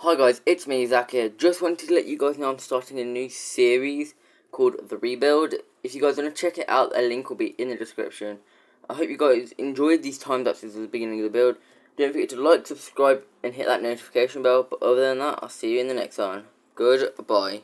Hi guys, it's me, Zach here. Just wanted to let you guys know I'm starting a new series called The Rebuild. If you guys want to check it out, a link will be in the description. I hope you guys enjoyed these time lapses at the beginning of the build. Don't forget to like, subscribe, and hit that notification bell. But other than that, I'll see you in the next one. Goodbye.